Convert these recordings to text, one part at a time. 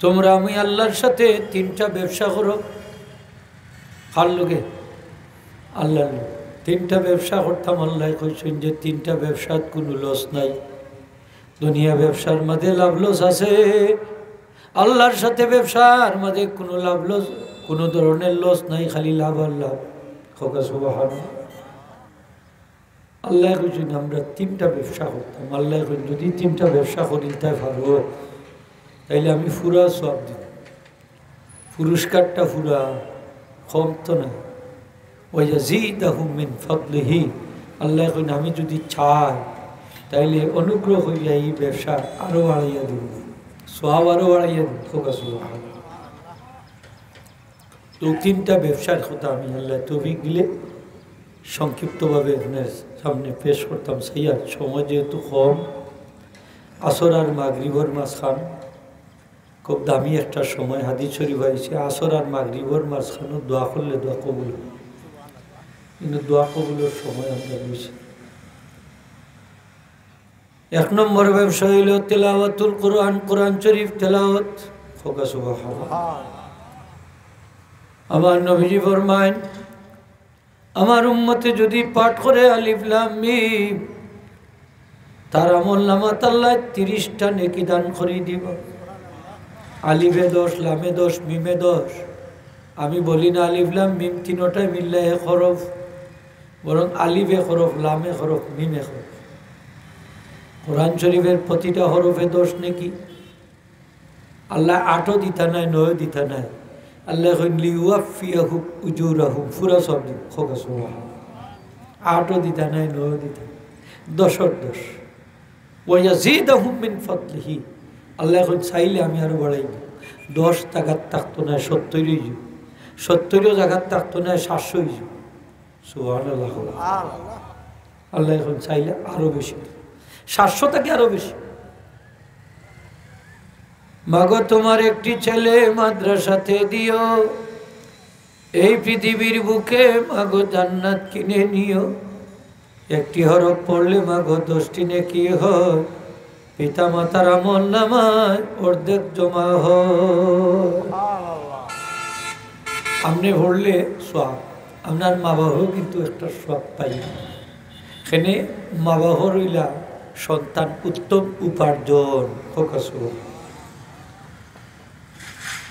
তোমরা আমি আল্লাহর সাথে তিনটা ব্যবসা করো। কার লোকে? আল্লাহর লোক। তিনটা ব্যবসা করতাম, আল্লাহ কইছেন যে তিনটা ব্যবসার কোনো লস নাই। দুনিয়া ব্যবসার মধ্যে লাভ লস আছে, আল্লাহর সাথে ব্যবসার মধ্যে কোনো লাভ লস, কোনো ধরনের লস নাই, খালি লাভ আর লাভ। সুবহানাল্লাহ। আল্লাহ কইছেন আমরা তিনটা ব্যবসা করতাম। আল্লাহ কইছেন যদি তিনটা ব্যবসা করি তাই পারবো, তাইলে আমি পুরা সব দিব, পুরস্কারটা পুরা কম তো না। ওয়াজিদাহুম মিন ফাদলিহি, আল্লাহ কইছেন আমি যদি চাই তাইলে অনুগ্রহ হইয়া এই ব্যবসা আরো বাড়াইয়া দিব, সওয়াব আরো বাড়াইয়া দিব। সুবহানাল্লাহ। তো তিনটা ব্যবসার কথা আমি আল্লাহ তৌফিক দিলে সংক্ষিপ্তভাবে আপনার সামনে পেশ করতাম। সাইয়ার সময় যেহেতু কম, আসর আর মাগরিবর মাঝখান খুব দামি একটা সময়, হাদিস শরীফ হয়েছে আসর আর মাগরিবর মাঝখানও দোয়া করলে দোয়া কবুল, কিন্তু দোয়া কবুলের সময় আমরা বলছি। এক নম্বর ব্যবসা হইল তেলাওয়াতুল কোরআন, কোরআন শরীফ তেলাওয়াত। সুবহানাল্লাহ। আমার নবীজি ফরমায় আমার উম্মতে যদি পাঠ করে আলিফ লাম মিম, তার আমলনামাত আল্লাহ 30টা নেকি দান করে দিব। আলিফে 10, লামে 10, মিমে 10। আমি বলি না আলিফ লাম মিম তিনটাই মিললে এক হরফ, বরং আলিফে হরফ, লামে হরফ, মিমে হরফ। কোরআন শরীফের প্রতিটা হরফে 10 নেকি। আল্লাহ 8ও দিতা নাই, 9ও দিতা নাই। আল্লাহ লিওয়াফিয়াহুম উজুরাহুম, পুরা সব দিন। সুবহানাল্লাহ। 8ও দিতা নাই, 9ও দিতা, 10-এর 10। ওয়াজিদাহুম মিন ফাদলিহি, আল্লাহ চাইলে আমি আরো বাড়াই দিব। 10 জায়গার থাকতো না 70 হয়ে যাব, 70ও জায়গার থাকতো না 700 হয়ে যাব। সুবহানাল্লাহ। আল্লাহ এখন চাইলে আরো বেশি, 700 থেকে আরো বেশি। মাগো তোমার একটি ছেলে মাদ্রাসাতে দিও, এই পৃথিবীর বুকে মাগো জান্নাত কিনে নিও। একটি হরফ পড়লে মাগো 10টি নেকি হয়, পিতা মাতার আমলনামায় অর্ধেক জমা হয়। আপনি পড়লে সওয়াব, আপনার মা বাবাও কিন্তু একটা সওয়াব পাই। এখানে মা বাবা রইলা সন্তান উত্তম উপার্জন।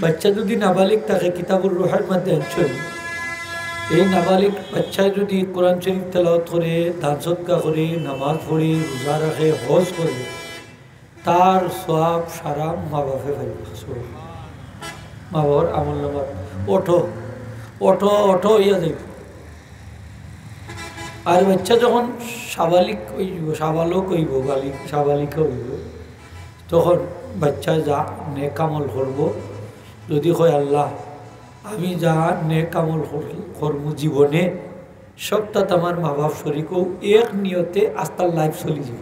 বাচ্চা যদি নাবালিক থাকে, কিতাবুর রুহের মধ্যে আনছেন, এই নাবালিক বাচ্চায় যদি কোরআন শরীফ তেলাওয়াত করে, দান সদকা করে, নামাজ পড়ে, রোজা রাখে, হজ করে, তার সওয়াব সারা মা বাপে পাইবে। মা বাবার আমলনামা ওঠো ওঠো ওঠো ইয়া যাইব। আর বাচ্চা যখন সাবালিক হইব, সাবালক হইব, বালিক সাবালিক হইব, তখন বাচ্চা যা নেক আমল করব, যদি কয় আল্লাহ আমি যা নেক আমল করব জীবনে সবটা আমার মা বাপ শরীকও এক নিয়তে আস্তার লাইফ চলি যাব।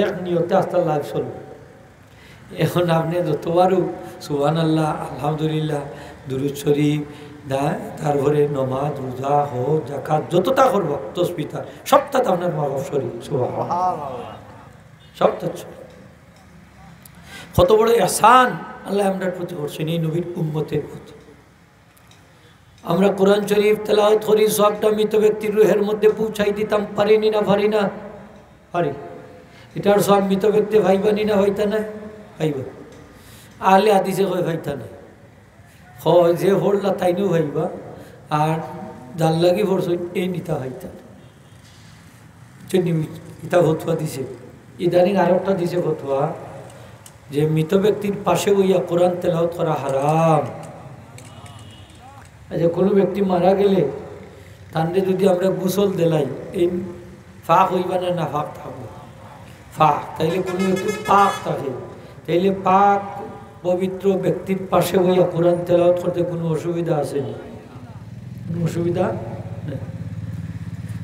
এক নিয়তে আস্তার লাইফ চলব। এখন আপনি যতবারও সুবহানাল্লাহ, আলহামদুলিল্লাহ, দুরূদ শরীফ, তারপরে নমাজ, রোজা, হজ, যাকাত যতটা করব, তসবিহ সবটা আপনার মা বাপ শরীক। সুবহানাল্লাহ। সবটা কত বড় ইহসান আল্লাহ আমরা প্রতি করছেন এই নবীর উম্মতের প্রতি। আমরা কোরআন শরীফ তেলাওয়াত করি, সবটা মৃত ব্যক্তির রুহের মধ্যে পৌঁছাই দিতাম, পারিনি না পারি না? পারি। এটার সব মৃত ব্যক্তি ভাইবানি না হইতা না? ভাইবা। আহলে হাদিসে কই ভাইতা না, যে ভরলা তাইনও ভাইবা, আর যার লাগি ভরছ এই নিতা হইতা না। ইতা ফতুয়া দিছে, ইদানিং আরেকটা দিছে ফতুয়া যে মৃত ব্যক্তির পাশে হইয়া কোরআন তেলাওয়াত করা হারাম। আচ্ছা, কোনো ব্যক্তি মারা গেলে তান্ডে যদি আমরা গোসল দিলাই, এই ফাঁক হইবা না, না ফাঁক থাকবো? ফাঁক। তাইলে কোনো ব্যক্তি পাক থাকে, তাইলে পাক পবিত্র ব্যক্তির পাশে হইয়া কোরআন তেলাওয়াত করতে কোনো অসুবিধা আছে না? কোনো অসুবিধা নেই।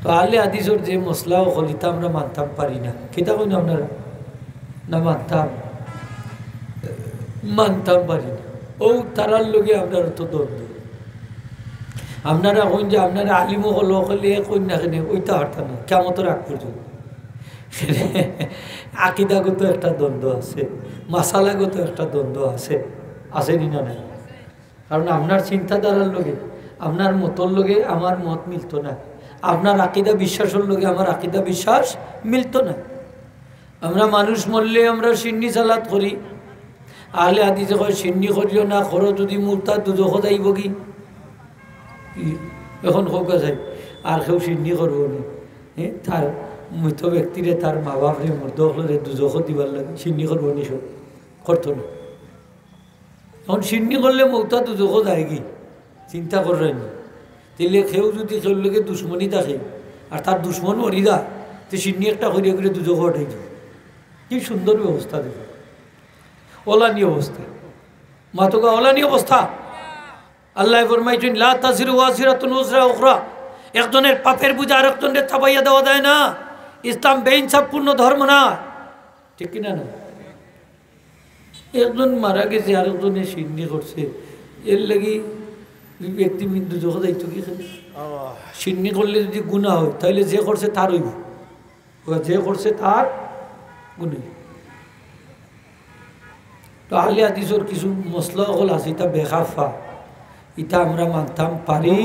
তো আহলে হাদিসের যে মশলা ও খলিতা আমরা মানতাম পারি না, কিতা কই না আপনারা? না মানতাম পারি না। ও তারার লোকে আপনার তো দ্বন্দ্ব। আপনারা কইন যে আপনারা আলিমও হল হলে কইন না কেন, ওইটা হারতা না কেমন রাখ পর্যন্ত। আকিদাগত একটা দ্বন্দ্ব আছে, মাসালাগত একটা দ্বন্দ্ব আছে, আছে নি না? কারণ আপনার চিন্তাধারার লগে আপনার মতর লগে আমার মত মিলত না, আপনার আকিদা বিশ্বাসের লগে আমার আকিদা বিশ্বাস মিলত না। আমরা মানুষ মরলে আমরা সিন্নি সালাত করি, আহলে হাদিসে কয় সিন্নি করিও না, করো যদি মুরতাদ দুজখ যাইব কি এখন হোক যায়। আর কেউ সিন্নি করবো নি, তার মৃত ব্যক্তিরে তার মা বাপরে মর্দরে দুজখ দিবার লাগে, সিন্নি করবো নি, সব করতো না। এখন সিন্নি করলে মৌতা দুজখ যায় কি চিন্তা করেন। তাইলে কেউ যদি কেউ লোকে দুশ্মনী থাকে আর তার দুশ্মন মরি যায়, তো সিন্নি একটা করিয়া করে দুজখ ওঠাই দেব। কি সুন্দর ব্যবস্থা দেব, ওলানি অবস্থা, মাতকা ওলানি অবস্থা। আল্লাহ ফরমাইছেন লা তাজিরু ওয়াজিরাতুন উযরা উখরা, একজনের পাপের বোঝা আরেকজনের চাপাইয়া দেওয়া যায় না। ইসলাম বেইনসাফপূর্ণ ধর্ম না, ঠিক কিনা না? একজন মারা গেছে আরেকজনে সিন্নি করছে, এর লাগি ব্যক্তি মৃত্যু যখন দায়িত্ব কি সিন্নি করলে যদি গুনাহ হয় তাহলে যে করছে তার হইব, যে করছে তার গুণ। তো আহলে হাদিসের কিছু মসলা হল আছে, এটা বেখাফা, এটা আমরা মানতাম পারি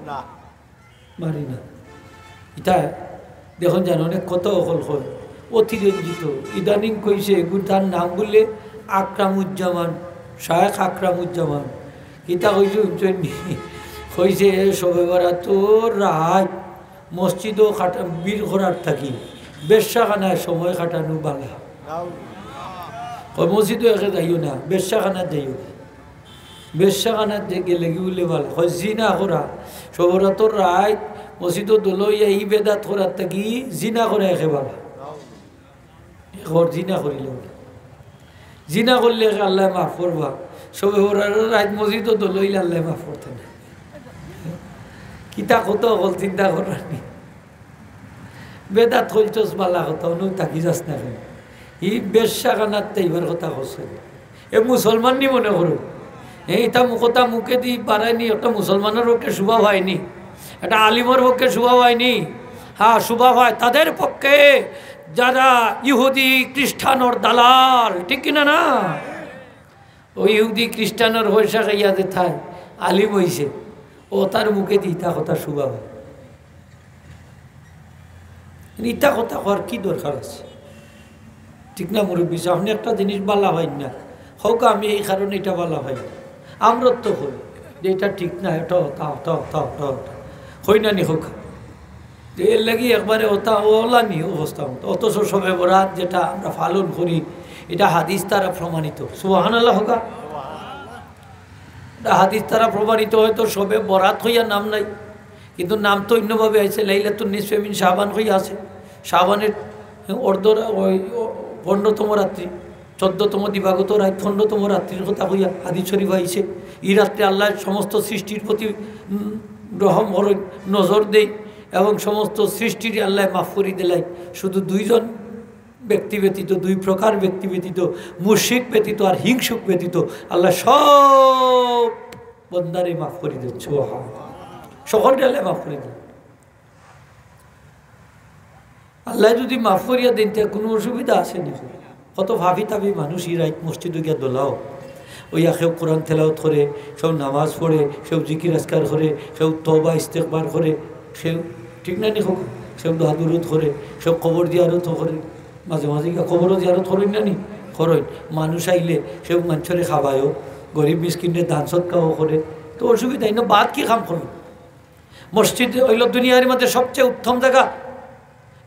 না, মারি না। এটা দেখুন যেন অনেক কত অকল হয় অতিরঞ্জিত। ইদানিং কইছে এগুলো তার নাম বললে আকরামুজ্জামান, শায়েখ আকরামুজ্জামান। এটা কইছে কইছে সবে বরাতর রাত মসজিদও খাটা বীর ঘোরার থাকি বেশ্যাখানায় সময় কাটানো বালা। মসজিদও একে যাইও না, বেশ্যাখানার যাইও না, বেশ্যাখানার গেলে কি বলে ভালো হয় জিনা করা। সবরাতর রাত মসজিদও দলইয়া ই বেদাত করার থাকি জিনা করে একে ভালো। এখন জিনা করিল, জিনা করলে আল্লাহ মাফ করবা, সবে রাত মসজিদও দলইলে আল্লাহ মাফ করতে না। কিতা কত হল চিন্তা করার নি, বেদাত হইতস বালা কথা অনু থাকি যাস না কেন। ই বেশ্যাখানার এইবার কথা করছে, এ মুসলমান নি মনে করো, এইটা কথা মুখে দি পারায়নি, একটা মুসলমানের পক্ষে শুভা হয়নি, একটা আলিমের পক্ষে শুভা হয়নি। হ্যাঁ শুভা হয় তাদের পক্ষে যারা ইহুদি খ্রিস্টানোর দালাল, ঠিক কিনা না? ওই ইহুদি খ্রিস্টানোর পয়সা খাইয়া যে থাই আলিম হইছে, ও তার মুখে দি ইটা কথা শুভা হয়। ইটা কথা হওয়ার কি দরকার আছে, ঠিক না মুরব্বী? আপনি একটা জিনিস বালা হয় না হোক, আমি এই কারণে এটা বালা হয় না, আমরা তো হই যে এটা ঠিক না, এটা হই না নি হোক, এর লাগি একবারে ওটা ওলানি অবস্থা মতো। অথচ সবে বরাত যেটা আমরা পালন করি এটা হাদিস দ্বারা প্রমাণিত, সুবহানাল্লাহ হোক, হাদিস দ্বারা প্রমাণিত। হয়তো সবে বরাত হইয়া নাম নাই, কিন্তু নাম তো অন্যভাবে আছে, লাইলাতুন নিসফে মিন শাবান হইয়া আছে। শাবানের অর্ধ ওই 15তম রাত্রি, 14তম দিবাগত রাত 15তম রাত্রির কথা হইয়া হাদিস শরীফ আইছে। এই রাত্রে আল্লাহ সমস্ত সৃষ্টির প্রতি রহম নজর দেয় এবং সমস্ত সৃষ্টির আল্লাহ মাফ করি দিলাই। শুধু দুইজন ব্যক্তি ব্যতীত, দুই প্রকার ব্যক্তি ব্যতীত, মুশরিক ব্যতীত আর হিংসুক ব্যতীত আল্লাহ সব বন্দারে মাফ করে দেন, সকলকে আল্লাহ মাফ করে দেন। আল্লাহ যদি মাফ করিয়া দেন তা কোনো অসুবিধা আছে না? কত ভাবি তাবি মানুষ রাইত মসজিদে গিয়া দোলাও, ওইয়া কেউ কোরআন তেলাওয়াত করে, কেউ নামাজ পড়ে, কেউ জিকির আজকার করে, কেউ তওবা ইস্তেগফার করে, কেউ ঠিক না নি হোক, কেউ দোয়া দুরূদ করে, কেউ কবর জিয়ারত করে, মাঝে মাঝে কবরও জিয়ারত করেন না নি করেন। মানুষ আইলে কেউ মানুষরে খাবায়ও, গরিব মিসকিনরে দান সৎকাও করে, তো অসুবিধা না। বাদ কি কাম করল? মসজিদ হইল দুনিয়ার মধ্যে সবচেয়ে উত্তম জায়গা।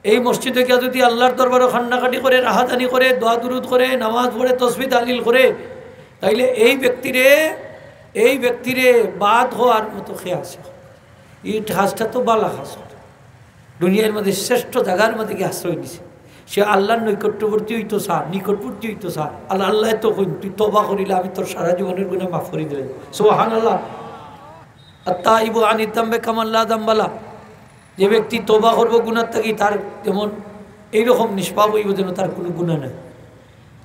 এই মসজিদে গিয়া যদি আল্লাহর দরবারে খান্নাকাটি করে, রাহাদানি করে, দোয়া দুরূদ করে, নামাজ পড়ে, তসবিহ তাহলিল করে, তাইলে এই ব্যক্তিরে বাদ হওয়ার মতো খেয়ে আসে। এই খাসটা তো বালা খাস, দুনিয়ার মধ্যে শ্রেষ্ঠ জায়গার মধ্যে গিয়ে আশ্রয় দিছে। সে আল্লাহর নৈকট্যবর্তী হইতো স্যার, নিকটবর্তী হইতো স্যার। আল্লাহ তো কইন তুই তওবা করিলে আমি তোর সারা জীবনের গুনাহ মাফ করে দিলাম, সুবহানাল্লাহ। আত-তাইবু আনিদ যামবি কামান লা যামবালা, যে ব্যক্তি তওবা করবো গুনার থেকে তার যেমন এইরকম নিষ্পাপ হইব যেন তার কোনো গুনাহ নেই।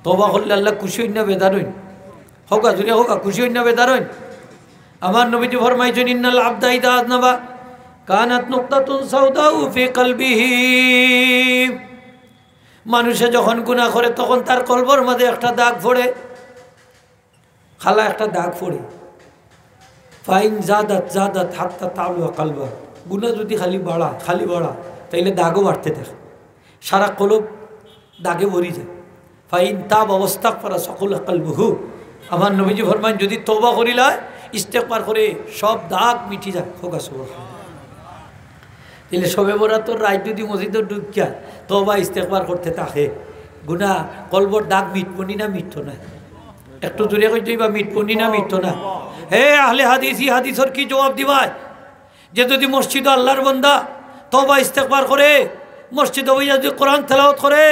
তওবা করলে আল্লাহ খুশি হইন না বেদার হইন, হোকা যদি হোকা খুশি হইন না বেদার হইন। আমার নবীজি ফরমাইছেন ইন্নাল আবদা ইযা আযনাবা কানাত নুকতাতুন সাউদাউ ফি কলবিহি, মানুষে যখন গুনাহ করে তখন তার কলবর মধ্যে একটা দাগ পড়ে, খালা একটা দাগ পড়ে। ফাইন জাদাত জাদাত হাত্তা তালু কালবা, গুনাহ যদি খালি বাড়া তাইলে দাগও বাড়তে থাকে, সারা কলব দাগে ভরি যায়। ফাইন তাব অবস্থা করা সকল কালবহু, আমার নবীজি ফরমান যদি তওবা করিলায় ইস্তেগফার করে সব দাগ মিটি যায়। হোক সুবহানাল্লাহ। তাহলে সবে বরাতর রাত যদি মসজিদে ঢুকিয়া তওবা ইস্তেগফার করতে থাকে, গুনাহ কলবর দাগ মিটবনি না মিটতো না? একটু জোরে কই যাইবা, মিটবনি না মিটতো না? হে আহলে হাদিস, ই হাদিসের কি জবাব দিবাই? যে যদি মসজিদে আল্লাহর বান্দা তওবা ইস্তেগফার করে, মসজিদে বইয়া যদি কোরআন তেলাওয়াত করে,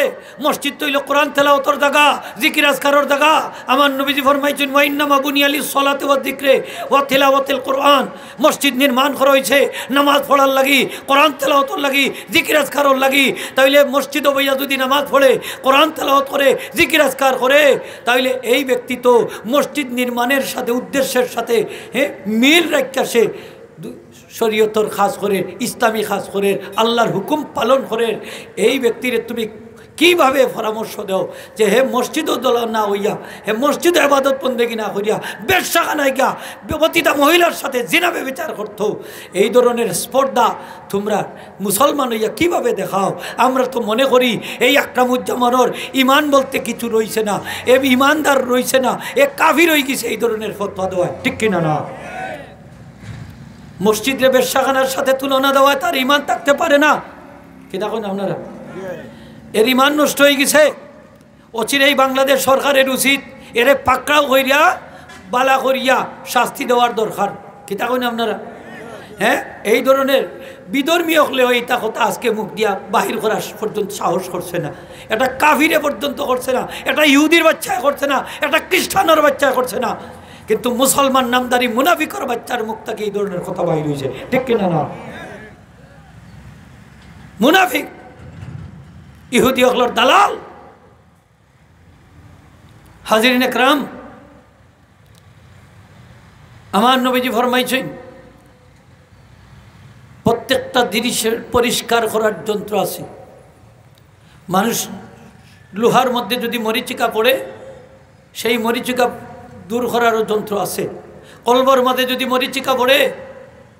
মসজিদ তো হইল কোরআন তেলাওয়াতের জায়গা, জিকির আজকারের জায়গা। আমার নবীজি ফরমাইছেন ওয়া ইন্নামা বুনিয়া লিস-সালাতি ওয়াজ-যিকরি ওয়া তিলাওয়াতিল কোরআন, মসজিদ নির্মাণ করা হয়েছে নামাজ পড়ার লাগি, কোরআন তেলাওয়াতের লাগি, জিকির আজকারের লাগি। তাইলে মসজিদে বইয়া যদি নামাজ পড়ে, কোরআন তেলাওয়াত করে, জিকির আজকার করে, তাইলে এই ব্যক্তি তো মসজিদ নির্মাণের সাথে উদ্দেশ্যের সাথে মিল রাখা, সে শরীয়তর খাস করে, ইসলামী খাস করে, আল্লাহর হুকুম পালন করে। এই ব্যক্তির তুমি কিভাবে পরামর্শ দাও যে হে মসজিদও দল না হইয়া, হে মসজিদে ইবাদত বন্দেগী না করিয়া বেশ্যাখানায় গিয়া ব্যবতীতা মহিলার সাথে জিনাবে বিচার করতো? এই ধরনের স্পর্ধা তোমরা মুসলমান হইয়া কিভাবে দেখাও? আমরা তো মনে করি এই আকরামুজ্জামানের ইমান বলতে কিছু রইছে না, এ ইমানদার রইছে না, এ কাফির হয়ে গেছে, এই ধরনের ফতোয়া দেওয়া ঠিক কিনা? না, মসজিদে বেশ্যাখানার সাথে তুলনা দেওয়া তার ইমান থাকতে পারে না। কি দেখুন আপনারা, এর ইমান নষ্ট হয়ে গেছে। অচিরেই বাংলাদেশ সরকারের উচিত এরে পাকড়াও করিয়া বালা করিয়া শাস্তি দেওয়ার দরকার। কি দেখুন আপনারা, হ্যাঁ, এই ধরনের বিধর্মীয় হলেও এইটা কথা আজকে মুখ দিয়া বাহির করার পর্যন্ত সাহস করছে না। এটা কাফিরে পর্যন্ত করছে না, এটা ইহুদির বাচ্চা করছে না, এটা খ্রিস্টানের বাচ্চা করছে না, কিন্তু মুসলমান নামদারি মুনাফিকর বাচ্চার মুখ থেকে এই ধরনের কথা বাহির হয়েছে ঠিক কিনা? না, মুনাফিক ইহুদি হকলর দালাল। হাজিরিন একরাম, আমার নবীজি ফরমাইছেন প্রত্যেকটা জিনিসের পরিষ্কার করার যন্ত্র আছে। মানুষ লোহার মধ্যে যদি মরিচিকা পড়ে, সেই মরিচিকা দূর করারও যন্ত্র আছে। কলবর মধ্যে যদি মরিচিকা পড়ে,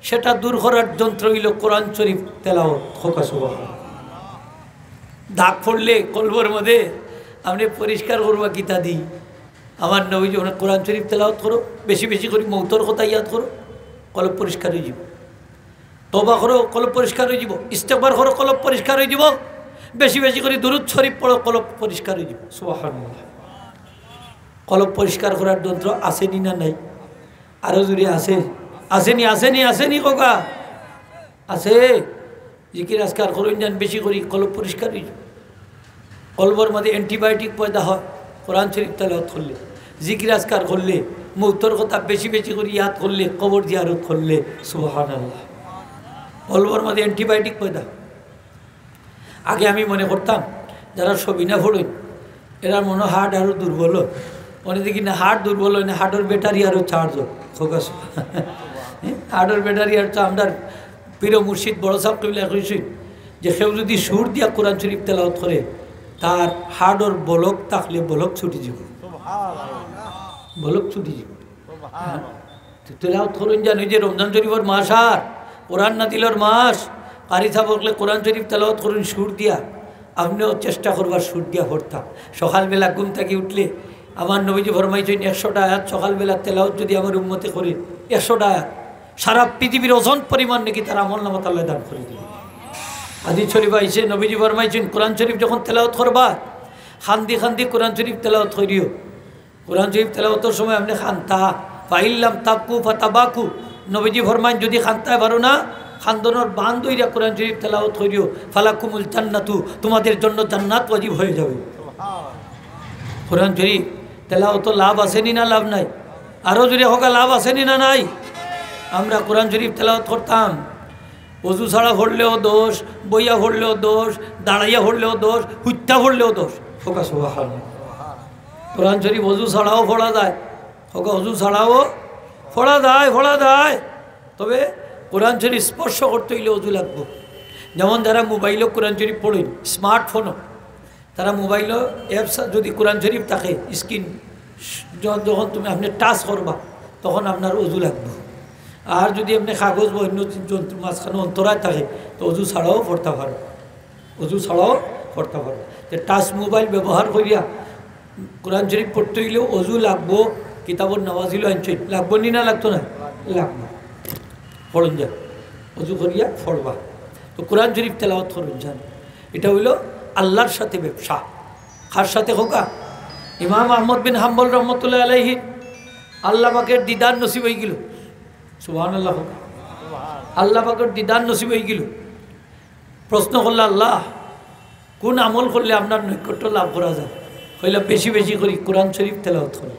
সেটা দূর করার যন্ত্র হইল কোরআন শরীফ তেলাওয়াত। হোকা সুবহানাল্লাহ। দাগ পড়লে কলবর মধ্যে আপনি পরিষ্কার করবা কিতা দিই? আমার নবীজি কোরআন শরীফ তেলাওয়াত করো, বেশি বেশি করে মৌতর কথা ইয়াদ করো, কলব পরিষ্কার হয়ে যাব। তওবা করো, কলব পরিষ্কার হয়ে যাব। ইস্তেগফার করো, কলব পরিষ্কার হয়ে যাব। বেশি বেশি করে দুরূদ শরীফ পড়ো, কলব পরিষ্কার হয়ে যাব। সুবহানাল্লাহ। কলব পরিষ্কার করার যন্ত্র আসেনি না নাই? আরো জুড়ে আছে, আসেনি আসেনি আসেনি কোকা আছে। জিকির আজকার করুন যান বেশি করি, কলব পরিষ্কার হয়ে যাব। কলবর মধ্যে অ্যান্টিবায়োটিক পয়দা হয় কোরআন শরীফ তেলাওয়াত করলে, জিকির আজকার করলে, মৌতর কথা বেশি বেশি করে ইয়াদ করলে, কবর জিয়ারত করলে। সুবহানাল্লাহ। কলবর মধ্যে অ্যান্টিবায়োটিক পয়দা। আগে আমি মনে করতাম যারা সবিনা ফোড়েন এরা মনে হার্ট আরও দুর্বল, মনে দেখি না হার্ট দুর্বল হয় না, হার্টের ব্যাটারি আরও চার্জ ফোকাস, হার্টের ব্যাটারি আর আমরা প্রিয় মুর্শিদ বড় সাহেব কবিলা কইছি যে কেউ যদি সুর দিয়া কোরআন শরীফ তেলাওয়াত করে তার হার্টের বলক থাকলে বলক ছুটি যাব, বলক ছুটি যাব। তেলাওয়াত করুন জান, ওই যে রমজান শরীফের মাস আর কোরআন নাজিলের মাস, কারি সাহেব বললে কোরআন শরীফ তেলাওয়াত করুন সুর দিয়া। আপনিও চেষ্টা করবার সুর দিয়া পড়তাম। সকালবেলা ঘুম থেকে উঠলে আমার নবীজি ফরমাইছেন 100টা আয়াত সকালবেলা তেলাওয়াত যদি আমার উম্মতে করে, 100টা আয়াত সারা পৃথিবীর ওজন পরিমাণ নাকি তার আমলনামাত আল্লাহ দান করে দিবে। হাদিস শরীফ আইছে নবীজি ফরমাইছেন কোরআন শরীফ যখন তেলাওয়াত করবা খান্দি খান্দি কোরআন শরীফ তেলাওয়াত করিও। কোরআন শরীফ তেলাওয়াতের সময় আপনি খান্তা ফাইল্লাম তাবকু ফাতাবাকু, নবীজি ফরমাইন যদি খান্তায় পারো না খান্দনের বান দইরা কোরআন শরীফ তেলাওয়াত করিও, ফালাকুমুল জান্নাতু, তোমাদের জন্য জান্নাত ওয়াজিব হয়ে যাবে। কোরআন শরীফ তেলাওয়াত লাভ আসেনি না লাভ নাই? আরও যদি হোক লাভ আসেনি না নাই? আমরা কোরআন শরীফ তেলাওয়াত করতাম, অজু ছাড়া পড়লেও দোষ, বইয়া পড়লেও দোষ, দাঁড়াইয়া পড়লেও দোষ, হুত্যা পড়লেও দোষ। হোকা সুবহানাল্লাহ। কোরআন শরীফ অজু ছাড়াও পড়া যায়, হোকা অজু ছাড়াও পড়া যায়, তবে কোরআন শরীফ স্পর্শ করতে হইলে অজু লাগবো। যেমন যারা মোবাইলও কোরআন শরীফ পড়েন, স্মার্টফোনও তারা মোবাইলও অ্যাপস যদি কোরআন শরীফ থাকে স্ক্রিন যখন তুমি আপনি টাচ করবা তখন আপনার অজু লাগবে। আর যদি আপনি কাগজ বা অন্য যন্ত্র মাঝখানে অন্তরায় থাকে তো অজু ছাড়াও পড়তে পারো, অজু ছাড়াও পড়তে পারো। যে টাচ মোবাইল ব্যবহার করিয়া কোরআন শরীফ পড়তে গেলেও অজু লাগবো, কিতাবর নামাজিল আনছই লাগবো নি না লাগতো না? লাগবো। পড়ুন যান, অজু করিয়া পড়বা। তো কোরআন শরীফ তেলাওয়াত করুন যান। এটা হইল আল্লাহর সাথে ব্যবসা। কার সাথে হোকা? ইমাম আহমদ বিন হাম্বল রহমতুল্লাহ আলাইহি আল্লাহ পাকের দিদার নসিব হয়ে গেল। সুবহানাল্লাহ। আল্লাহ পাকের দিদার নসিব হয়ে গেল। প্রশ্ন করলে আল্লাহ কোন আমল করলে আপনার নৈকট্য লাভ করা যায়? হইলে বেশি বেশি করি কোরআন শরীফ তেলাওয়াত করি।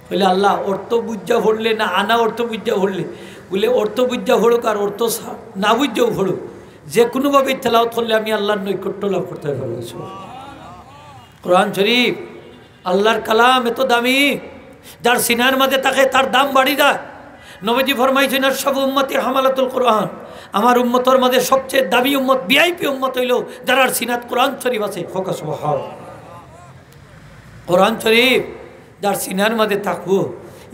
হইলে আল্লাহ অর্থ বুঝা ভরলে না আনা অর্থ বুঝা ভরলে? বলে অর্থ বুঝা ভরুক আর অর্থ না বুঝাও ভরুক, যে কোনোভাবে তেলাওয়াত করলে আমি আল্লাহর নৈকট্য লাভ করতে পারবো। কোরআন শরীফ আল্লাহর কালাম এত দামি, যার সিনার মাঝে থাকে তার দাম বাড়ি যায়। নবীজি ফরমাইছেন সব উম্মতি হামালাতুল কোরআন, আমার উম্মতর মাঝে সবচেয়ে দামি উম্মত ভিআইপি উম্মত হইল যার সিনাত কোরআন শরীফ আছে। কোরআন শরীফ যার সিনার মাঝে থাকবো,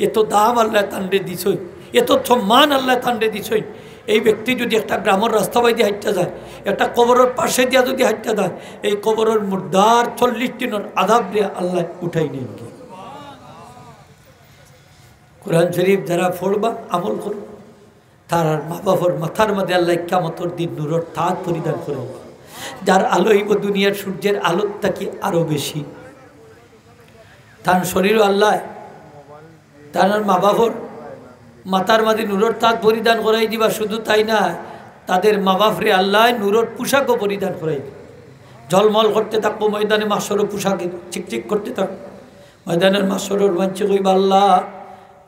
এত দাম আল্লাহ তান্ডে দিছই, এত সম্মান আল্লাহ তান্ডে দিছই। এই ব্যক্তি যদি একটা গ্রামের রাস্তা বাই দিয়ে হাঁটতে যায়, একটা কবরের পাশে দিয়া যদি হাঁটতে যায়, এই কবরের মুর্দার 40 দিনের আযাব দিয়ে আল্লাহ উঠাই নিন। কি কোরআন শরীফ যারা পড়বা আমল করবা, তার মা বাবার মাথার মধ্যে আল্লাহ কিয়ামতের দিন নূরের তাজ পরিধান করে, যার আলো হইব দুনিয়ার সূর্যের আলোর থেকে আরো বেশি। তার শরীর আল্লাহ তার মা বাবার মাথার মাঝে নূরের তাজ পরিধান করাই দিবা। শুধু তাই না, তাদের মা বাপরে আল্লাহ নূরের পোশাকও পরিধান করাই দিবা। ঝলমল করতে থাকবো ময়দানে মাসরের পোশাকে চিকচিক করতে থাকবো। ময়দানের মাসরের মানছে কইবা আল্লাহ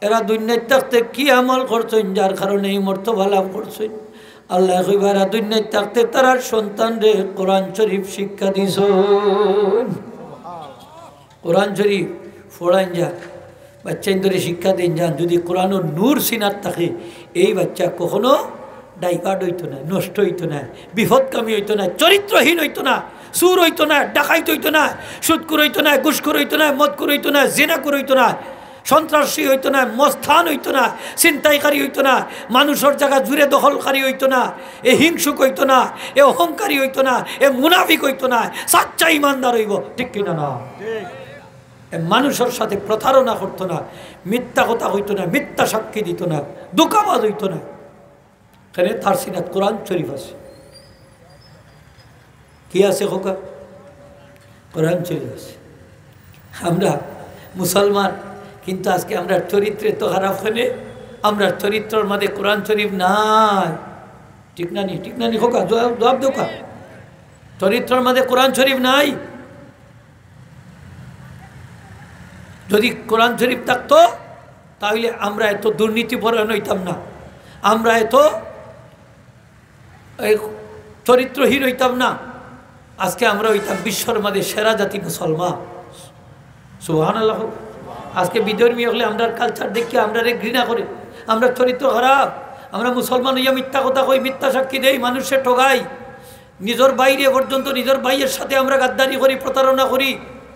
এরা দুনিয়ায় থাকতে কি আমল করছেন যার কারণে এই মর্তবা লাভ করছেন? আল্লাহ কইবা এরা দুনিয়ায় থাকতে তার সন্তান রে কোরআন শরীফ শিক্ষা দিছ। কোরআন শরীফ পড়াইন যান, বাচ্চা ধরে শিক্ষা দিন যান। যদি কোরআন ও নূর সিনাত থাকে, এই বাচ্চা কখনো ডাইভার্ট হইতো না, নষ্ট হইতো না, বিপদকামী হইতো না, চরিত্রহীন হইতো না, সুর হইতো না, ডাকাইত হইতো না, সুদকুর হইতো না, ঘুষখোর হইতো না, মদকুর হইতো না, জিনাকুর হইতো না, সন্ত্রাসী হইতো না, মস্তান হইতো না, ছিনতাইকারী হইতো না, মানুষের জায়গা জুড়ে দখলকারী হইতো না, এ হিংসুক হইতো না, এ অহংকারী হইতো না, এ মুনাফিক হইতো না, সাচ্চা ইমানদার হইব। ঠিক কিনা না? মানুষের সাথে প্রতারণা করতো না, মিথ্যা কথা হইতো না, মিথ্যা সাক্ষী দিত না, ধোঁকাবাজ হইতো না। এখানে তার সিনাত কোরআন শরীফ আছে। কি আছে খোকা? কোরআন শরীফ আছে। আমরা মুসলমান, কিন্তু আজকে আমরা চরিত্রে তো খারাপ হলে আমরা চরিত্রের মধ্যে কোরআন শরীফ নাই। ঠিক না নি? ঠিক না নি খোকা? জবাব দোকা। চরিত্রের মধ্যে কোরআন শরীফ নাই। যদি কোরআন শরীফ থাকতো তাহলে আমরা এত দুর্নীতিপরায়ণ হইতাম না, আমরা এত চরিত্রহীন হইতাম না। আজকে আমরা হইতাম বিশ্বর মাঝে সেরা জাতি মুসলমান। সুবহানাল্লাহ। আজকে বিধর্মী হলে আমরা কালচার দেখি আমরা ঘৃণা করে, আমরা চরিত্র খারাপ, আমরা মুসলমান হইয়া মিথ্যা কথা কই, মিথ্যা সাক্ষী দেই, মানুষের ঠগাই, নিজের বাইরে পর্যন্ত নিজের ভাইয়ের সাথে আমরা গাদ্দারি করি, প্রতারণা করি।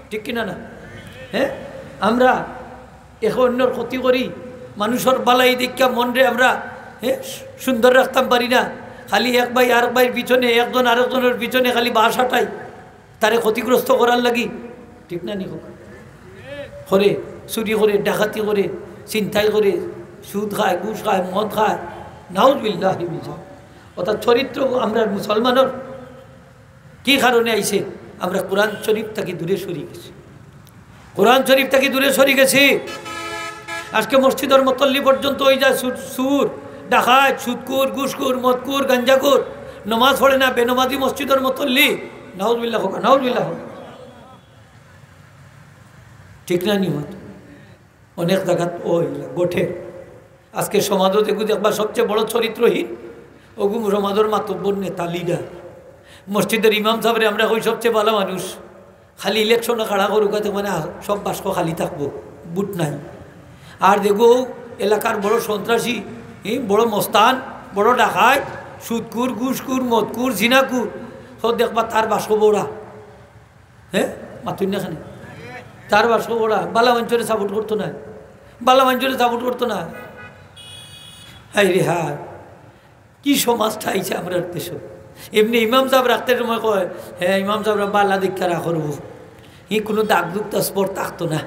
ঠিক কিনা না? হ্যাঁ, আমরা এখন অন্যর ক্ষতি করি, মানুষের বালাই দীক্ষা মনরে আমরা সুন্দর রাখতাম পারি না। খালি এক ভাই আর ভাইয়ের পিছনে, একজন আরেকজনের পিছনে খালি বাস হাঁটাই, তারে ক্ষতিগ্রস্ত করার লাগি। ঠিক না নি? করে চুরি করে, ডাকাতি করে, ছিনতাই করে, সুদ খায়, ঘুষ খায়, মদ খায়, নাউজুবিল্লাহ। অর্থাৎ চরিত্র আমরা মুসলমানের কি কারণে আইছে? আমরা কোরআন শরীফ থেকে দূরে সরে গেছি, কোরআন শরীফ থেকে দূরে সরে গেছি। আজকে মসজিদের মতল্লি পর্যন্ত ওই যায় সুর, ডাকাত, সুদকুর, ঘুষকুর, মদকুর, গাঞ্জাকুর, নমাজ পড়ে না, বেনমাজি মসজিদের মতল্লি। নাউজুবিল্লাহ হোক, নাউজুবিল্লাহ হোক। ঠিক না নিহত? অনেক জায়গাত ওই গোঠে। আজকে সমাজও দেখবা সবচেয়ে বড় চরিত্রহীন ওগু সমাজের মাতব্বর নেতা, লিডার। মসজিদের ইমাম সাহেব আমরা কই সবচেয়ে ভালো মানুষ, খালি ইলেকশনে খাড়া করুকাতে মানে সব বাস্ক খালি থাকবো, বুট নাই। আর দেখো এলাকার বড় সন্ত্রাসী, বড় মস্তান, বড় ডাকাত, সুদকুর, ঘুষকুর, মদকুর, জিনাকুর, সব দেখবা তার বাস্ক বড়া। হ্যাঁ মাতুন না খানে 4 বছর ওরা বালা মঞ্চরে সাপোর্ট করতো না, বালা মঞ্চরে সাপোর্ট করতো না। হাই রে হাই, কি সমাজটা আইছে আমরা দেশ। এমনি ইমাম সাহেব রাখতে সময় কয়, হ্যাঁ ইমাম সাহেবরা বালা দীক্ষা রাখব, কোনো দাগ দুক্তা স্পট থাকতো না।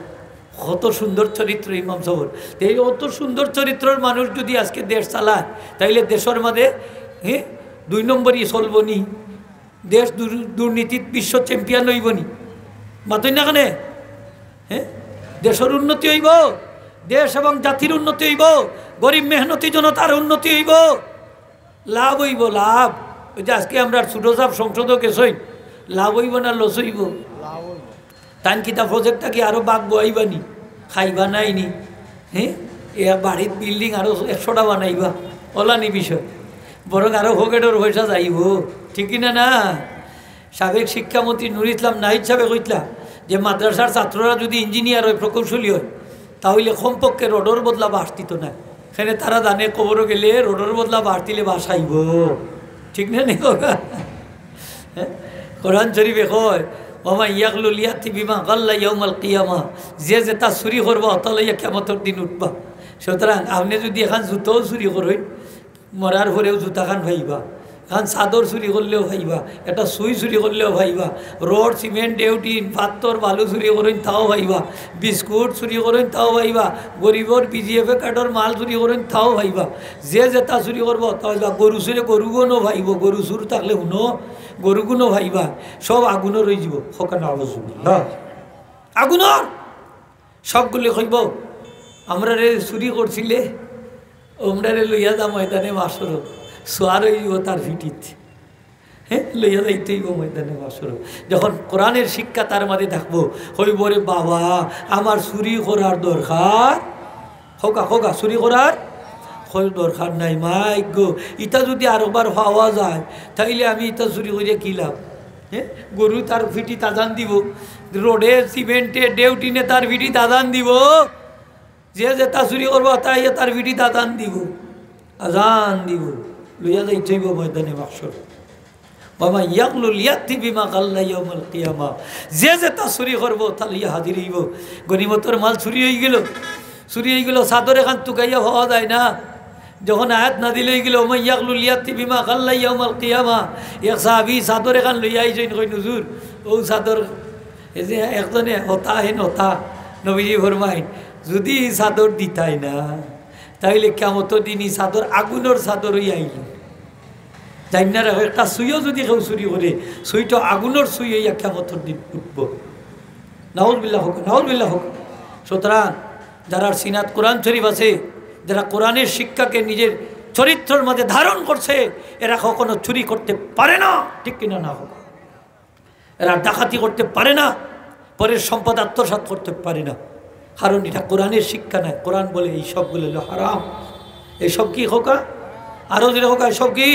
কত সুন্দর চরিত্র ইমাম সাহেবের। এই অত সুন্দর চরিত্রের মানুষ যদি আজকে দেশ চালায়, তাইলে দেশের মাঝে 2 নম্বরই চলব নি, দেশ দুর্নীতির বিশ্ব চ্যাম্পিয়ন হইব নি। মাতই না কেনে? হ্যাঁ, দেশের উন্নতি হইব, দেশ এবং জাতির উন্নতি হইব, গরিব মেহনতি জনতার উন্নতি হইব, লাভ হইব লাভ। ওই যে আজকে আমরা ছোট সাপ সংসদও গেছই, লাভ হইব না লস হইব? তান কিতা প্রজেক্টটা কি আরো বাঘ বইবানি, খাইবা নাইনি? হ্যাঁ, এ বাড়ির বিল্ডিং আরো 100টা বানাইবা, ওলানি বিষয়, বরং আরো হকেটর পয়সা যাইব, ঠিক কিনা না? সাবেক শিক্ষামন্ত্রী নুর ইসলাম নাহিদ সাহেব কইতলা যে মাদ্রাসার ছাত্ররা যদি ইঞ্জিনিয়ার হয়, প্রকৌশলী হয়, তাহলে কমপক্ষে রোডর বদলা বাস দিত না। সেখানে তারা জানে কবরও গেলে রোডর বদলা বাস দিলে বাস আইব, ঠিক না? নেই হ্যাঁ, কোরআন শরীফে কয় মামা ইয়াকলুল ইয়াতি বিমা গাল্লা ইয়াউমাল কিয়ামা, যে যেটা চুরি করবা অতলাইয়া কিয়ামতের দিন উঠবা। সুতরাং আপনি যদি এখন জুতাও চুরি করেন, মরার পরেও জুতাখান ভাইবা, এখন চাদর চুরি করলেও ভাইবা, এটা সুই চুরি করলেও ভাইবা, রড সিমেন্ট ডেউটিন পাত্তর বালু চুরি করেন তাও ভাইবা, বিস্কুট চুরি করেন তাও ভাইবা, গরিবর বিজিএফে কার্ডর মাল চুরি করেন তাও ভাইবা। যে যেটা চুরি করবো তাও ভাইবা। গরু চুরি গরুগুনো ভাইব, গরু চুর থাকলে শুনো গরুগুনো ভাইবা, সব আগুনের রয়ে যাব। সকাল আগুনের সবগুলি কইব আমরা রে চুরি করছিলে, আমরা রে লইয়া যা ময়দানে বাসর, সোয়ার হইব তার ভিটিত। হ্যাঁ, লইয়া যাইতেইব ময়দানে বাসর। যখন কোরআনের শিক্ষা তার মাঝে থাকবো, হইব রে বাবা আমার চুরি করার দরকার, হোকা হোকা চুরি করার দরকার নাই। মাই গো, ইটা যদি আরেকবার পাওয়া যায় তাইলে আমি ইটা চুরি করে কি লাভ? হ্যাঁ, গরু তার ভিটি তাজান দিব, রোডে সিমেন্টে ডেউটিনে তার ভিটি তাজান দিব, যে যেটা চুরি করবো তাই তার ভিটি তাজান দিব, আজান দিব, লইয়া যাইতেইব ময়দানে বাক্সর। বাবা ইয়াকলুল ইয়াতি বিমা গাল্লা ইয়াউমাল কিয়ামা, যে যেটা চুরি করবো তা লইয়া হাজির হইব। গনিমতের মাল চুরি হয়ে গেল, চুরি হয়ে গেল, চাদর এখান টুকাইয়া হওয়া যায় না। যখন আয়াত না দিলে গেল ইয়াকলুল ইয়াতি বিমা গাল্লা ইয়াউমাল কিয়ামা, এক সাহাবী চাদর এখান লইয়া আইছেন, কই হুজুর ও চাদর, এই যে একজনে হতা হেন হতা, নবীজি ফরমাইন যদি চাদর দিতাই না তাইলে কিয়ামতের দিনই চাদর আগুনের চাদর হইয়া আইল। জানি না একটা সুইও যদি কেউ চুরি করে, সুইটা আগুনের সুই হইয়া কিয়ামতের দিন উঠব। নাউজুবিল্লাহ হোক, নাউজুবিল্লাহ হোক। সুতরাং যারা সিনাত কোরআন শরীফ আছে, যারা কোরআনের শিক্ষাকে নিজের চরিত্রের মধ্যে ধারণ করছে, এরা কখনো চুরি করতে পারে না, ঠিক কিনা না হোক? এরা ডাকাতি করতে পারে না, পরের সম্পদ আত্মসাৎ করতে পারে না, কারণ এটা কোরআনের শিক্ষা নয়। কোরআন বলে এই সবগুলো হলো হারাম। এইসব কি হোকা, আরও যেটা হোকা, এসব কি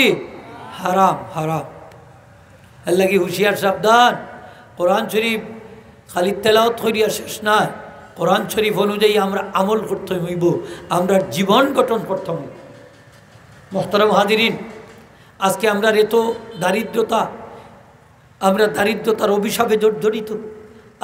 হারাম, হারাম। এর লাগি হুঁশিয়ার সাবধান। কোরআন শরীফ খালি তেলাওয়াত করিয়া শেষ নয়, কোরআন শরীফ অনুযায়ী আমরা আমল করতে হইব, আমরা জীবন গঠন করতে হইব। মোহতারাম হাজিরিন, আজকে আমরা রেতো দারিদ্রতা, আমরা দারিদ্রতার অভিশাপে জড়িত।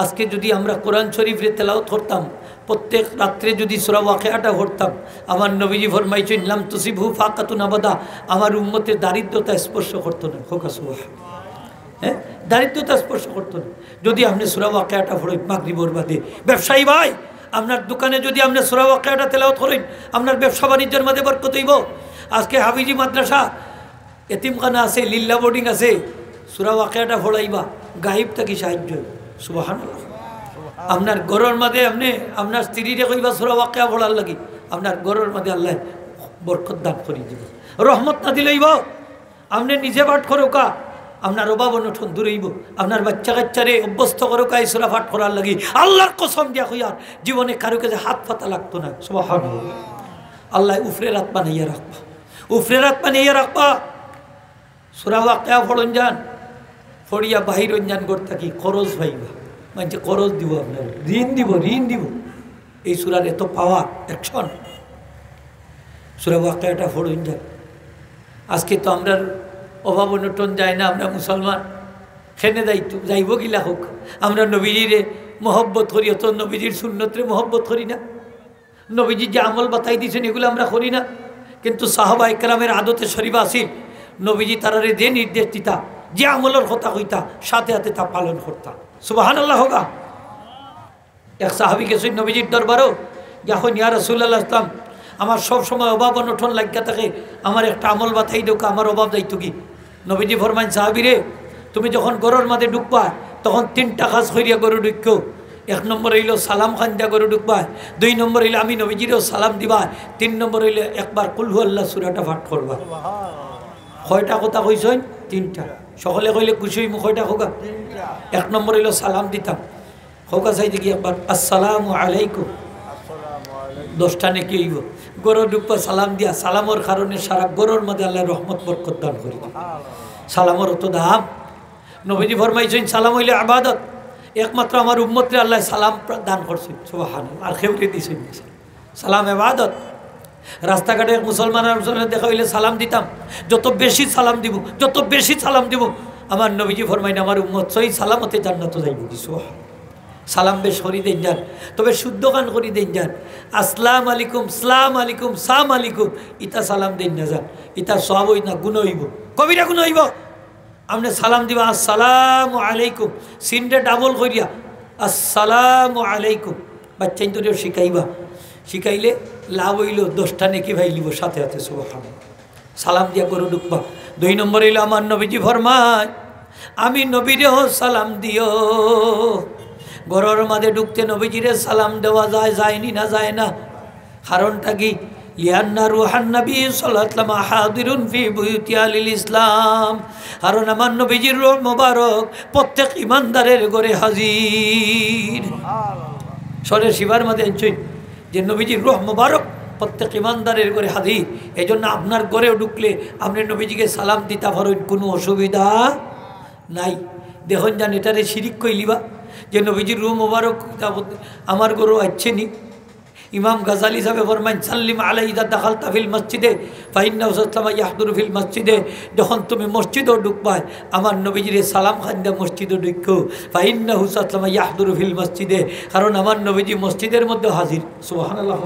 আজকে যদি আমরা কোরআন শরীফে তেলাওয়াত করতাম, প্রত্যেক রাত্রে যদি সূরা ওয়াকিয়াটা পড়তাম, আমার নবীজি ফরমাইছেন লাম তুসিবহু ফাকাতুন আবাদা, আমার উম্মতের দারিদ্রতা স্পর্শ করতো না। খোকা সুবহান, হ্যাঁ, দারিদ্রতা স্পর্শ করতো না যদি আপনি সূরা ওয়াকিয়াটা পড়েন মাগরিবের বাদে। ব্যবসায়ী ভাই, আপনার দোকানে যদি আপনি সূরা ওয়াকিয়াটা তেলাওয়াত করেন, আপনার ব্যবসা বাণিজ্যের মাঝে বরকত হইব। আজকে হাফিজি মাদ্রাসা, এতিমখানা আছে, লিল্লা বোর্ডিং আছে, সূরা ওয়াকিয়াটা পড়াইবা, গায়েব থাকি সাহায্য। সুবহানাল্লাহ। আপনার ঘরের মাঝে আপনি আপনার স্ত্রীরে কইবা সূরা ওয়াকিয়া পড়ার লাগি, আপনার ঘরের মাঝে আল্লাহ বরকত দান করে দিব। রহমত না দিলেইব, আপনি নিজে পাঠ করো কা, আপনার অভাব অনটন দূর হইব। আপনার বাচ্চা কাচ্চারে অভ্যস্ত করো কা এই সূরা পাঠ করার লাগি। আল্লাহর কসম দিয়া কইয়ার জীবনে কারো কাছে হাত পাতা লাগতো না। সুবহানাল্লাহ। আল্লাহ উফরে রাত বানাইয়া রাখবা, উফরে রাত বানাইয়া রাখবা। সূরা ওয়াকিয়া পড়ন যান, ফড়িয়া বাহির যান করতে কি খরচ ভাইবা, মানে খরচ দিব, আপনার ঋণ দিব, ঋণ দিব। এই সূরার এত পাওয়ার, অ্যাকশন। সূরা ওয়াকিয়াটা পড়ন যান। আজকে তো আমরা অভাব অনটন যায় না, আমরা মুসলমান, খেনে যাইব গিলা হোক আমরা নবীজিরে মহব্বত করি, অত নবীজির সুন্নতরে মহব্বত করি না। নবীজি যে আমল বাতাই দিয়েছেন এগুলো আমরা করি না। কিন্তু সাহাবা ইকরামের আদতে শরীফ আসিল, নবীজি তারারে যে নির্দেশ দিতা, যে আমলের কথা কইতা, সাথে সাথে তা পালন করতা। সুবহানাল্লাহ হোগা। এক সাহাবি গেছেন নবীজির দরবারও, যখন ইয়া রাসূলুল্লাহ ইসলাম আমার সব সময় অভাব অনটন লাগিয়া থাকে, আমার একটা আমল বাতাই দেও, আমার অভাব দায়িত্ব কি? নবীজি ফরমাইন, সাহাবি রে, তুমি যখন গরুর মাঝে ঢুকবা তখন 3টা কাজ করিয়া গরু ঢুকো। 1 নম্বর হইল সালাম খান দিয়া গরু ঢুকবা, 2 নম্বর হইলে আমি নবীজিরও সালাম দিবা, 3 নম্বর হইলে একবার কুল হু আল্লাহ সূরাটা পাঠ করবা। কয়টা কথা কইছেন? 3টা। সকলে কইলে খুশি হইমু। কয়টা হোগা? 1 নম্বর হইল সালাম দিতাম। হোগা চাইতে কি একবার আসসালামু আলাইকুম, 10টা নেকি হইব। গরু ঢুকবা সালাম দিয়া, সালামর কারণে সারা গরুর মধ্যে আল্লাহ রহমত বরকত দান করি। সালামর অত দাম। নবীজি ফরমাইছেন সালাম হইলে ইবাদত, একমাত্র আমার উম্মতরে আল্লাহ সালাম দান করছেন। সুবহানাল্লাহ। আর খেউকে দিয়েছেন সালাম ইবাদত। রাস্তাঘাটে মুসলমান দেখা হইলে সালাম দিতাম, যত বেশি সালাম দিব, যত বেশি সালাম দিব, আমার নবীজি ফরমাইন আমার উম্মত সহি সালামতে জান্নাতে যাইব। সালাম বেশ করি দেন যান, তবে শুদ্ধ গান করি দেন যান। আসসালামু আলাইকুম, সালাম আলাইকুম, সালাম আলাইকুম, ইতা সালাম দেন না যান, ইতা সওয়াব হই না, গুণ হইব, কবিরা গুণ হইব। আপনি সালাম দিবা আসসালামু আলাইকুম, সিনটা ডাবল করিয়া আসসালামু আলাইকুম। বাচ্চাই তো শিখাইবা, শিখাইলে লাভ হইল 10টা নেকি ভাইলিব সাথে সাথে। সুবহানাল্লাহ। সালাম দিয়া গরু ঢুকবা। 2 নম্বর হইল আমার নবীজি ফরমায়, আমি নবীরেও সালাম দিও। গরুর মাঝে ঢুকতে নবীজিরে সালাম দেওয়া যায়, যায়নি না যায় না? কারণটা কি? লিয়ান্না রুহান নবী সাল্লাল্লাহু আলাইহি ওয়াসাল্লাম হাদিরুন ফি বুয়ুতি আলিল ইসলাম। কারণ আমার নবীজির রূহ মোবারক প্রত্যেক ইমানদারের ঘরে হাজির। সরে শিবার মাঝে আনছেন যে নবীজির রূহ মোবারক প্রত্যেক ইমানদারের ঘরে হাজির। এই জন্য আপনার ঘরেও ঢুকলে আপনি নবীজিকে সালাম দিতে পারেন, কোনো অসুবিধা নাই। দেখুন যান এটারে শিরিক কইলিবা যে নবীজির রূহ মোবারক আমার ঘরেও আসছে নি। ইমাম গাজালি সাহেব ফরমাইন সাল্লিম আলাইহি ইযা দাখালতা ফিল মসজিদে ফাইন্নাহু সাল্লাল্লাহু ইয়াহদুরু ফিল মসজিদে। যখন তুমি মসজিদও ঢুকবা আমার নবীজিরে সালাম খান দে মসজিদও ঢুকো, ফাইন্নাহু সাল্লাল্লাহু ইয়াহদুরু ফিল মসজিদে, কারণ আমার নবীজি মসজিদের মধ্যে হাজির। সুবহানাল্লাহ।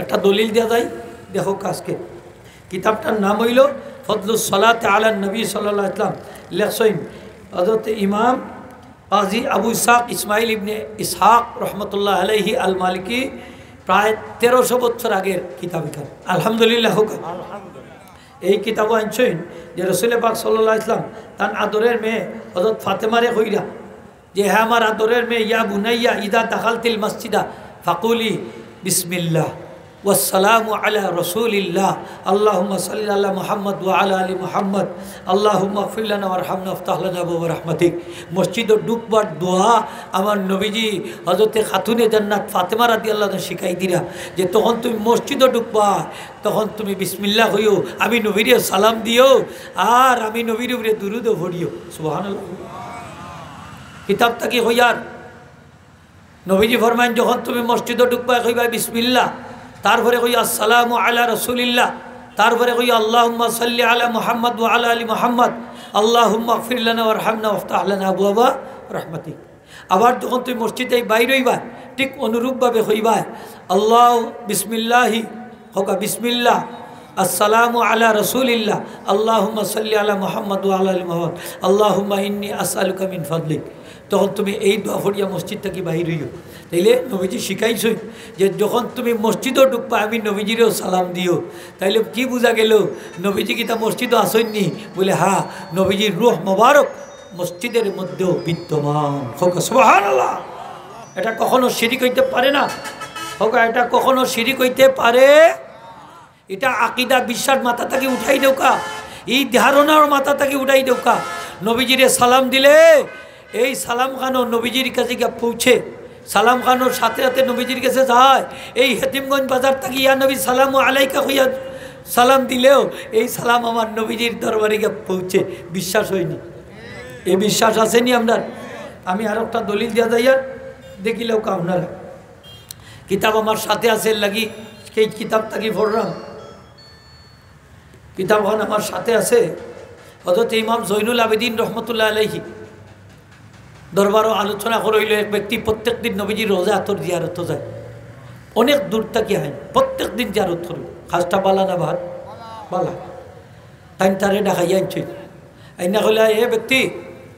একটা দলিল দেওয়া যায়, দেখো আজকে কিতাবটার নাম হইল ফদলুস সালাতে আলা নবী সাল্লাল্লাহু আলাইহি ওয়াসাল্লাম। লেখছেন হযরত ইমাম কাজী আবু ইসহাক ইসমাইল ইবনে ইসহাক রহমতুল্লাহ আলাইহি আল মালিকি। প্রায় 1300 বছর আগের কিতাব। আলহামদুলিল্লাহ। এই কিতাবও আনছেন যে রাসূল পাক সাল্লাল্লাহু আলাইহি ওয়াসাল্লাম তার আদরের মেয়ে হযরত ফাতেমারে কইরা যে হ্যাঁ আমার আদরের মেয়ে, ইয়া বুনাইয়া ইদা দাখালতিল মসজিদা ফাকুলি বিসমিল্লাহ ওয়াসসালামু আলা রাসূলিল্লাহ আল্লাহুম্মা সাল্লি আলা মুহাম্মদ ওয়া আলা আলি মুহাম্মদ আল্লাহুম্মা ইগফির লানা ওয়ারহামনা ওয়াফতাহ লানা আবওয়াব রাহমাতিক। মসজিদে ঢুকবার দোয়া আমার নবীজি হযরতে খাতুনে জান্নাত ফাতেমা রাদিয়াল্লাহু আনহা শিখাই দিরা যে তখন তুমি মসজিদে ঢুকবা তখন তুমি বিসমিল্লাহ হইও, আমি নবীরে সালাম দিও, আর আমি নবীর উপরে দুরূদও পড়িও। সুবহানাল্লাহ। কিতাবটা কি হইয়ার নবীজি ফরমায়েন যখন তুমি মসজিদে ঢুকবা কইবা বিসমিল্লাহ, তারপরে কই আসসালামু আলা রাসূলিল্লাহ, তারপরে কই আল্লাহুম্মা সাল্লি আলা মুহাম্মদ ওয়া আলা আলি মুহাম্মদ আল্লাহুম্মা ইগফির লানা ওয়ারহামনা ওয়াফতাহ লানা আবওয়াবা রাহমাতিক। আবার যখন তুমি মসজিদে বাইরে হইবা ঠিক অনুরূপভাবে হইবা আল্লাহ বিসমিল্লাহি হোকা বিসমিল্লাহ আসসালামু আলা রাসূলিল্লাহ আল্লাহুম্মা সাল্লি আলা মুহাম্মদ ওয়া আলা আলি মুহাম্মদ আল্লাহুম্মা ইন্নী আসআলুকা মিন ফাদলিক। তখন তুমি এই দোয়া পড়িয়া মসজিদ থেকে বাহির হইও। তাইলে নবীজি শিখাইছই যে যখন তুমি মসজিদও ঢুকবা আমি নবীজিরেও সালাম দিও। তাইলে কি বোঝা গেল? নবীজি কি তা মসজিদও আসেননি? বলে হ্যাঁ, নবীজির রূহ মোবারক মসজিদের মধ্যেও বিদ্যমান। সুবহানাল্লাহ। এটা কখনো শিরিক হইতে পারে না। হোক এটা কখনো শিরিক হইতে পারে? এটা আকিদা বিশ্বাস মাথা থেকে উঠাই দেওকা, এই ধারণার মাথা থেকে উঠাই দেওকা। নবীজিরে সালাম দিলে এই সালাম খানো নবীজির কাছে গিয়ে পৌঁছে, সালাম খানোর সাথে সাথে নবীজির কাছে যায়। এই হেতিমগঞ্জ বাজার থেকে ইয়া নবী সালামু আলাইকা হইয়া সালাম দিলেও এই সালাম আমার নবীজির দরবারে গিয়ে পৌঁছে। বিশ্বাস হয়নি? এই বিশ্বাস আসেনি আপনার? আমি আর একটা দলিল দেওয়া যাই, আর দেখিলেও কা আপনারা কিতাব আমার সাথে আছে লাগি সেই কিতাবটা কি পড়লাম, কিতাবখান আমার সাথে আছে। হযরত ইমাম জৈনুল আবেদিন রহমতুল্লাহ আলাইহি দরবারও আলোচনা করইল এক ব্যক্তি প্রত্যেক দিন নবীজির রোজা আতর জিয়ারত যায়, অনেক দূর থেকে হয়, প্রত্যেক দিন জিয়ারত করি। খাসটা বালা না ভাত বালা, তাই তারে ডাকাইয়া আনছে। আইনা কইলা, এ ব্যক্তি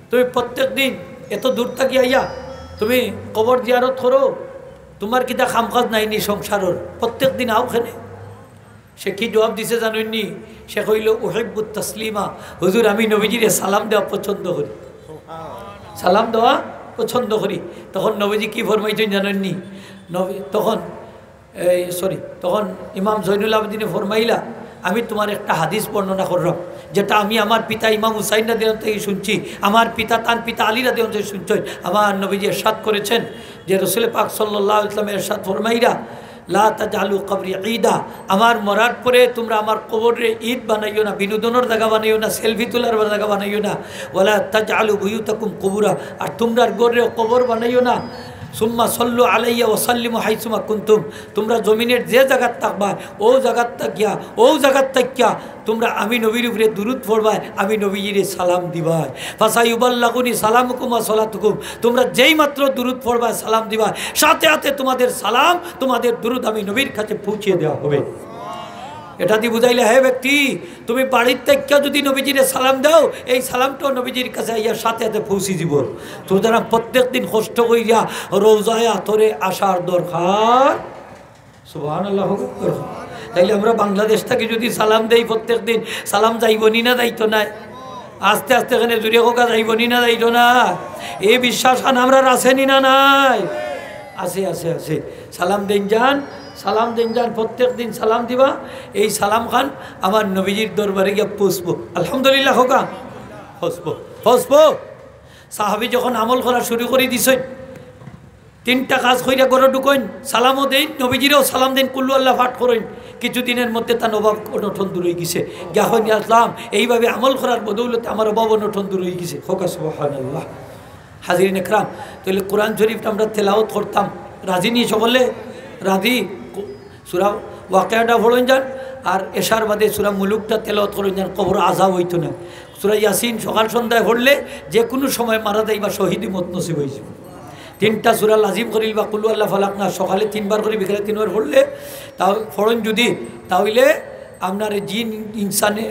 তুমি প্রত্যেক দিন এত দূর থাকি আইয়া তুমি কবর জিয়ারত করো, তোমার কিতা খাম কাজ নাইনি সংসারের, প্রত্যেক দিন আও খেনে? সে কি জবাব দিছে জানেননি? সে কইল, উহিব্বুত তাসলিমা, হুজুর আমি নবীজিরে সালাম দেওয়া পছন্দ করি, সালাম দেওয়া পছন্দ করি। তখন নবীজি কি ফরমাইছেন জানেননি? তখন তখন ইমাম জৈনুল আবেদিনে ফরমাইলা, আমি তোমার একটা হাদিস বর্ণনা করলাম, যেটা আমি আমার পিতা ইমাম হুসাইন রাদিয়াল্লাহু থেকে শুনছি, আমার পিতা তার পিতা আলী রাদিয়াল্লাহু থেকে শুনছেন। আমার নবীজি ইরশাদ করেছেন যে রাসূল পাক সাল্লাল্লাহু আলাইহি ওয়াসাল্লাম ইরশাদ ফরমাইরা, লা তাজালু কবরি ঈদা, আমার মরার পরে তোমরা আমার কবরে ঈদ বানাইও না, বিনোদনের জায়গা বানাইও না, সেলফি তোলার জায়গা বানাইও না। ওয়ালা তাজালু বুয়ুতাকুম কুবুরা, আর তোমরা গড়ে কবর বানাইও না। সুম্মা সল্লু আলাইয়া ওয়াসাল্লিমু হাইসুমা কুনতুম, তোমরা জমিনের যে জায়গার থাকবা ও জায়গার থাকিয়া তোমরা আমি নবীর উপরে দুরূদ পড়বা, আমি নবীজিরে সালাম দিবা। ফাসাইউবাল্লাগুনি সালামুকুম ওয়া সালাতুকুম, তোমরা যেই মাত্র দুরূদ পড়বা সালাম দিবা, সাথে সাথে তোমাদের সালাম তোমাদের দুরূদ আমি নবীর কাছে পৌঁছে দেওয়া হবে। এটা দিয়ে বুঝাইলে, হে ব্যক্তি তুমি বাড়ির থেকে যদি নবীজিরে সালাম দাও, এই সালামটাও নবীজির কাছে ইয়া সাথে সাথে পৌঁছে দিব। সুতরাং প্রত্যেক দিন কষ্ট করিয়া রোজায় আতরে আসার দরকার। সুবহানাল্লাহ। তাইলে আমরা বাংলাদেশ থেকে যদি সালাম দেই প্রত্যেক দিন, সালাম যাইবনি না যাইতো না? আস্তে আস্তে এখানে জুড়ে হোকা যাইবনি না যাইতো না? এই বিশ্বাস আমরা আসেনি না নাই? আছে আছে আছে। সালাম দেন যান, সালাম দিন যান, প্রত্যেক দিন সালাম দিবা। এই সালাম খান আমার নবীজির দরবারে গিয়ে পৌঁছবো। আলহামদুলিল্লাহ হোকা পৌঁছবো। সাহাবি যখন আমল করা শুরু করে দিছেন, তিনটা কাজ কইরা গড়ে ঢুকইন, সালামও দেন, নবীজিরও সালাম দেন, কুল্লু আল্লাহ পাঠ করেন। কিছুদিনের মধ্যে তার অভাব অনটন দূর হয়ে গেছে। যখন আসলাম এইভাবে আমল করার বদৌলতে আমার অভাব অনটন দূর হয়ে গেছে। হোকা সুবহানাল্লাহ। হাজিরিন একরাম, তাহলে কোরআন শরীফটা আমরা তেলাওয়াত করতাম, রাজি নিয়ে সকলে রাজি। সূরা ওয়াকিয়াটা পড়েন যান, আর এশার বাদে সূরা মুলুকটা তেলাওয়াত করেন যান, কবর আযাব হইতো না। সূরা ইয়াসিন সকাল সন্ধ্যায় পড়লে যে কোনো সময় মারা যাইবা, শহীদি মত নসিব হয়ে যাবে। তিনটা সূরা লাজিম করিল বা কুল্লু আল্লাহ ফালাক না, সকালে 3 বার করে বিকেলে 3 বার পড়লে তাও ফড়ন যদি, তাহলে আপনার জিন ইনসানে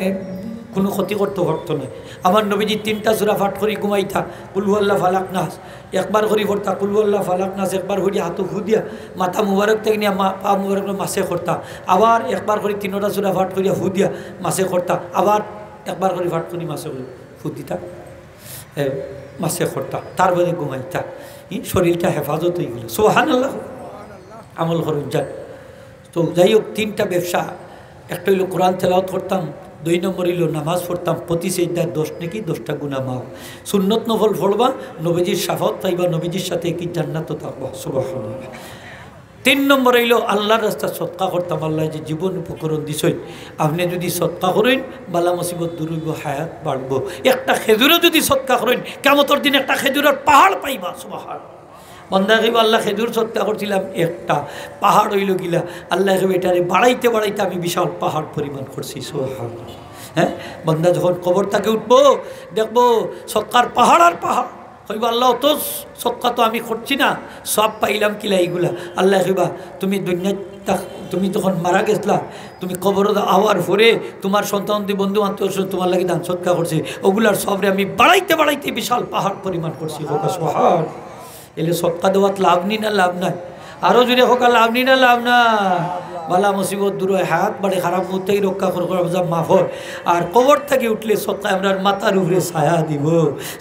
কোনো ক্ষতি করতে পারতো না। আমার নবীজি 3টা সূরা পাঠ করি ঘুমাইতা, কুল্লু আল্লাহ ফালাক নাস একবার করি করতা, কুল্লু আল্লাহ ফালাক নাস একবার করি হাতু ফুদিয়া মাথা মুবারক থেকে নিয়ে পা মুবারক মাসে করতা, আবার একবার করে 3টা সূরা পাঠ করিয়া ফুদিয়া মাসে করতা, আবার একবার করে পাঠ করি মাসে করে ফুদিতা মাসে করতা, তারপরে ঘুমাইতা। শরীরটা হেফাজত হয়ে গেল। সুবহানাল্লাহ। আমল করুন যান। তো যাই হোক, 3টা ব্যবসা, একটা হইল কোরআন তেলাওয়াত করতাম, 2 নম্বর হইল নামাজ পড়তাম, প্রতি সেজদায় 10 নেকি 10টা গুনাহ মাফ। সুন্নত নফল পড়বা, নবীজির শাফাত পাইবা, নবীজির সাথে কি জান্নাতও থাকবা। সুবহানাল্লাহ। 3 নম্বর হইল আল্লাহর রাস্তায় সদকা করতাম। আল্লাহ যে জীবন উপকরণ দিছই, আপনি যদি সদকা করেন বালা মুসিবত দূর হইব, হায়াত বাড়ব। একটা খেজুরও যদি সদকা করেন, কিয়ামতের দিন একটা খেজুরের পাহাড় পাইবা। সুবহানাল্লাহ। বন্দা কইব, আল্লাহ খেজুর সদকা করছিলাম, একটা পাহাড় হইল গিলা। আল্লাহ কইব, এটারে বাড়াইতে বাড়াইতে আমি বিশাল পাহাড় পরিমাণ করছি। সুবহানাল্লাহ। হ্যাঁ, বন্দা যখন কবর থেকে উঠবো, দেখবো সদকার পাহাড় আর পাহাড়। কইব, আল্লাহ তো সদকা তো আমি করছি না, সব পাইলাম কিলা এইগুলা। আল্লাহ কইবা, তুমি দুনিয়া তুমি যখন মারা গেছলা, তুমি কবর আওয়ার পরে তোমার সন্তান বন্ধু আত্মীয় তোমার লাগে দান সদকা করছে, ওগুলার সবরে আমি বাড়াইতে বাড়াইতে বিশাল পাহাড় পরিমাণ করছি। সুবহানাল্লাহ। এলে সদকা দেওয়াত লাভ নি না লাভ নাই? আরো জুড়ে হোক, লাভ নি না লাভ না? বালা মুসিবত দূর হয়, হাত বাড়ে খারাপ মুখ থেকে রক্ষা করা মাফ হয়। আর কবর থেকে উঠলে সদকা আমরা মাথার উপরে ছায়া দিব।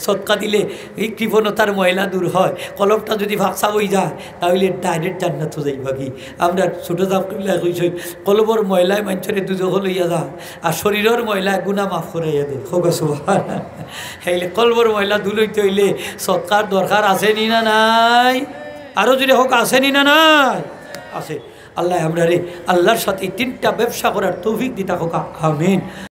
সদকা দিলে এই কৃপণতার ময়লা দূর হয়। কলমটা যদি ভাগসা হয়ে যায়, তাহলে ডাইরেক্ট জান্নাত যাইবা কি। আমরা ছোটো দামলা কইছি, কলবর ময়লায় মানুষের দুজক লইয়া যা, আর শরীরের ময়লায় গুণা মাফ করাইয়া দে। হোক সুবহানাল্লাহ। হেলে কলবর ময়লা ধুলইতে হইলে সদকার দরকার আছে নি না নাই? আরো যদি হোক আছে নি না নাই? আছে। আল্লাহ আমরা রে আল্লাহর সাথে 3টা ব্যবসা করার তৌফিক দিতা হোক। আমিন।